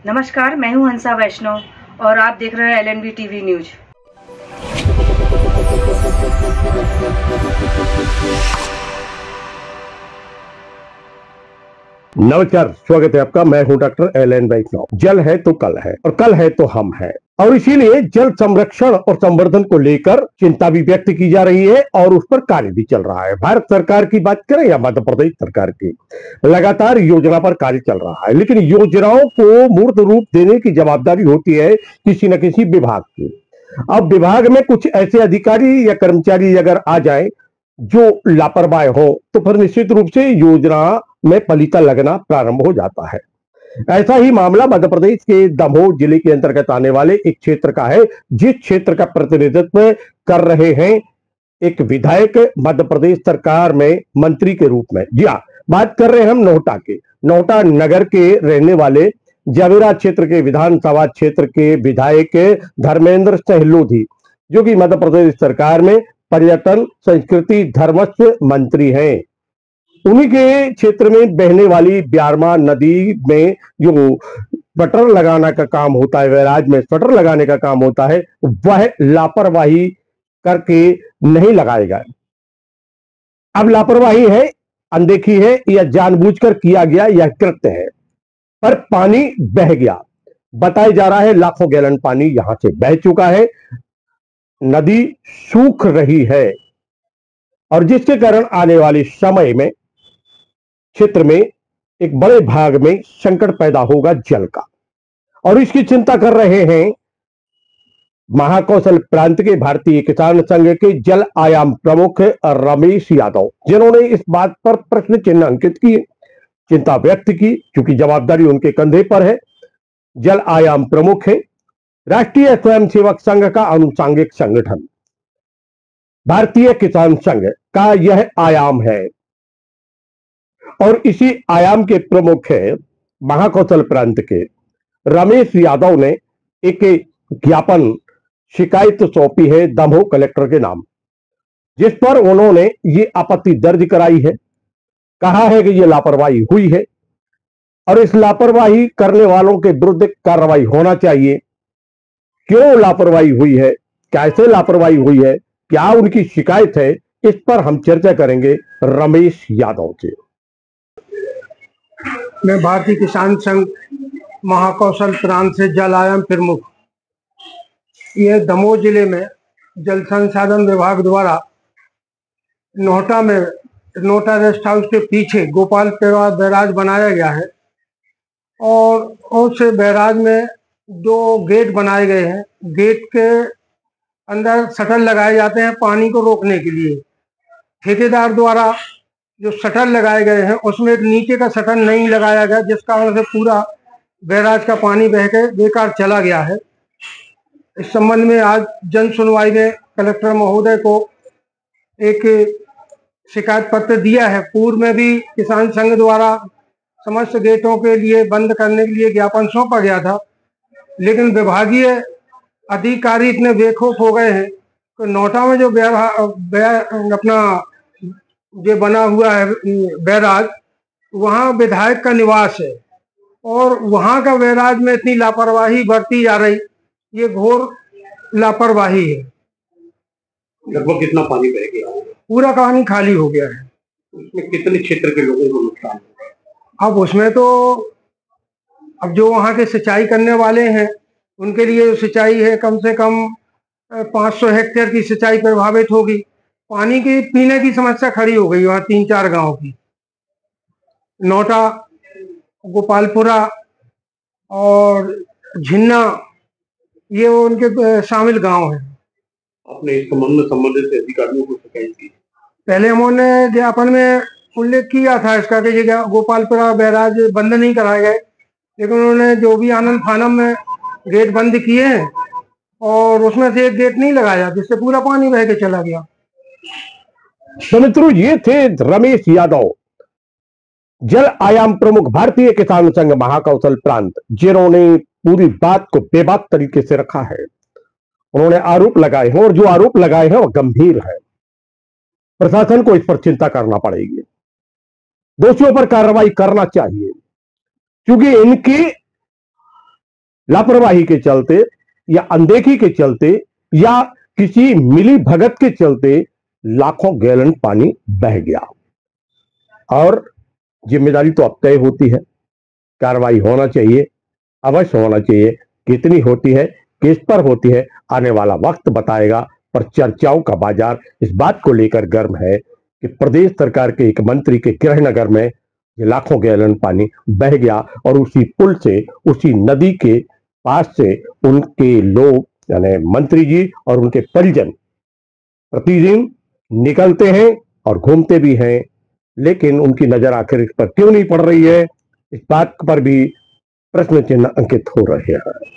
नमस्कार, मैं हूं हंसा वैष्णव और आप देख रहे हैं एलएनबी टीवी न्यूज। नमस्कार, स्वागत है आपका। मैं हूं डॉक्टर एल.एन. वैष्णव। जल है तो कल है और कल है तो हम हैं, और इसीलिए जल संरक्षण और संवर्धन को लेकर चिंता भी व्यक्त की जा रही है और उस पर कार्य भी चल रहा है। भारत सरकार की बात करें या मध्य प्रदेश सरकार की, लगातार योजना पर कार्य चल रहा है, लेकिन योजनाओं को मूर्त रूप देने की जवाबदारी होती है किसी न किसी विभाग की। अब विभाग में कुछ ऐसे अधिकारी या कर्मचारी अगर आ जाए जो लापरवाह हो, तो फिर निश्चित रूप से योजना में पलीता लगना प्रारंभ हो जाता है। ऐसा ही मामला मध्य प्रदेश के दमोह जिले के अंतर्गत आने वाले एक क्षेत्र का है, जिस क्षेत्र का प्रतिनिधित्व कर रहे हैं एक विधायक मध्य प्रदेश सरकार में मंत्री के रूप में। जी हाँ, बात कर रहे हैं हम नोहटा के। नोहटा नगर के रहने वाले जवेरा क्षेत्र के विधानसभा क्षेत्र के विधायक धर्मेंद्र सहलोधी, जो कि मध्य प्रदेश सरकार में पर्यटन, संस्कृति, धर्मस्व मंत्री हैं। उन्हीं के क्षेत्र में बहने वाली ब्यारमा नदी में जो शटर लगाना का काम होता है, बैराज में शटर लगाने का काम होता है, वह लापरवाही करके नहीं लगाएगा। अब लापरवाही है, अनदेखी है या जानबूझकर किया गया यह कृत्य है, पर पानी बह गया। बताया जा रहा है लाखों गैलन पानी यहां से बह चुका है, नदी सूख रही है, और जिसके कारण आने वाले समय में क्षेत्र में एक बड़े भाग में संकट पैदा होगा जल का। और इसकी चिंता कर रहे हैं महाकौशल प्रांत के भारतीय किसान संघ के जल आयाम प्रमुख रमेश यादव, जिन्होंने इस बात पर प्रश्न चिन्ह अंकित किए, चिंता व्यक्त की, क्योंकि जवाबदारी उनके कंधे पर है। जल आयाम प्रमुख है राष्ट्रीय स्वयंसेवक संघ का अनुसांगिक संगठन भारतीय किसान संघ का यह आयाम है, और इसी आयाम के प्रमुख है महाकौशल प्रांत के रमेश यादव ने एक ज्ञापन शिकायत सौंपी है दमोह कलेक्टर के नाम, जिस पर उन्होंने ये आपत्ति दर्ज कराई है। कहा है कि ये लापरवाही हुई है और इस लापरवाही करने वालों के विरुद्ध कार्रवाई होना चाहिए। क्यों लापरवाही हुई है, कैसे लापरवाही हुई है, क्या उनकी शिकायत है, इस पर हम चर्चा करेंगे रमेश यादव से। मैं भारतीय किसान संघ महाकौशल प्रांत से जल आयाम प्रमुख। यह दमोह जिले में जल संसाधन विभाग द्वारा नोहटा रेस्ट हाउस के पीछे गोपालपुरा बैराज बनाया गया है, और उस बैराज में 2 गेट बनाए गए हैं। गेट के अंदर शटर लगाए जाते हैं पानी को रोकने के लिए। ठेकेदार द्वारा जो शटर लगाए गए हैं उसमें एक नीचे का शटर नहीं लगाया गया, जिस कारण से पूरा बैराज का पानी बह के बेकार चला गया है। इस संबंध में आज जन सुनवाई में कलेक्टर महोदय को एक शिकायत पत्र दिया है। पूर्व में भी किसान संघ द्वारा समस्त गेटों के लिए बंद करने के लिए ज्ञापन सौंपा गया था, लेकिन विभागीय अधिकारी इतने बेखौफ हो गए हैं कि नोहटा में जो अपना जो बना हुआ है बैराज, वहाँ विधायक का निवास है, और वहाँ का बैराज में इतनी लापरवाही बरती जा रही, ये घोर लापरवाही है। लगभग कितना पानी बह गया? पूरा पानी खाली हो गया है। उसमें कितने क्षेत्र के लोगों को नुकसान होगा? अब उसमें तो अब जो वहाँ के सिंचाई करने वाले हैं उनके लिए जो सिंचाई है कम से कम 500 हेक्टेयर की सिंचाई प्रभावित होगी। पानी की पीने की समस्या खड़ी हो गई वहाँ 3-4 गांव की। नोहटा, गोपालपुरा और झिन्ना, ये उनके शामिल गांव हैं। आपने इस संबंध में संबंधित अधिकारियों को शिकायत की? पहले उन्होंने ज्ञापन में उल्लेख किया था इसका कि गोपालपुरा बैराज बंद नहीं कराए गए, लेकिन उन्होंने जो भी आनंद फानम में गेट बंद किए हैं और उसमें से एक गेट नहीं लगाया, जिससे पूरा पानी बह के चला गया। तो मित्रों, ये थे रमेश यादव, जल आयाम प्रमुख भारतीय किसान संघ महाकौशल प्रांत, जिन्होंने पूरी बात को बेबाक तरीके से रखा है। उन्होंने आरोप लगाए हैं, और जो आरोप लगाए हैं वो गंभीर है। प्रशासन को इस पर चिंता करना पड़ेगी, दोषियों पर कार्रवाई करना चाहिए, क्योंकि इनकी लापरवाही के चलते या अनदेखी के चलते या किसी मिली भगत के चलते लाखों गैलन पानी बह गया। और जिम्मेदारी तो अब तय होती है, कार्रवाई होना चाहिए, अवश्य होना चाहिए। कितनी होती है, किस पर होती है, आने वाला वक्त बताएगा। पर चर्चाओं का बाजार इस बात को लेकर गर्म है कि प्रदेश सरकार के एक मंत्री के गृहनगर में ये लाखों गैलन पानी बह गया और उसी पुल से, उसी नदी के पास से उनके लोग यानी मंत्री जी और उनके परिजन प्रतिदिन निकलते हैं और घूमते भी हैं, लेकिन उनकी नजर आखिर इस पर क्यों नहीं पड़ रही है, इस बात पर भी प्रश्न चिन्ह अंकित हो रहे हैं।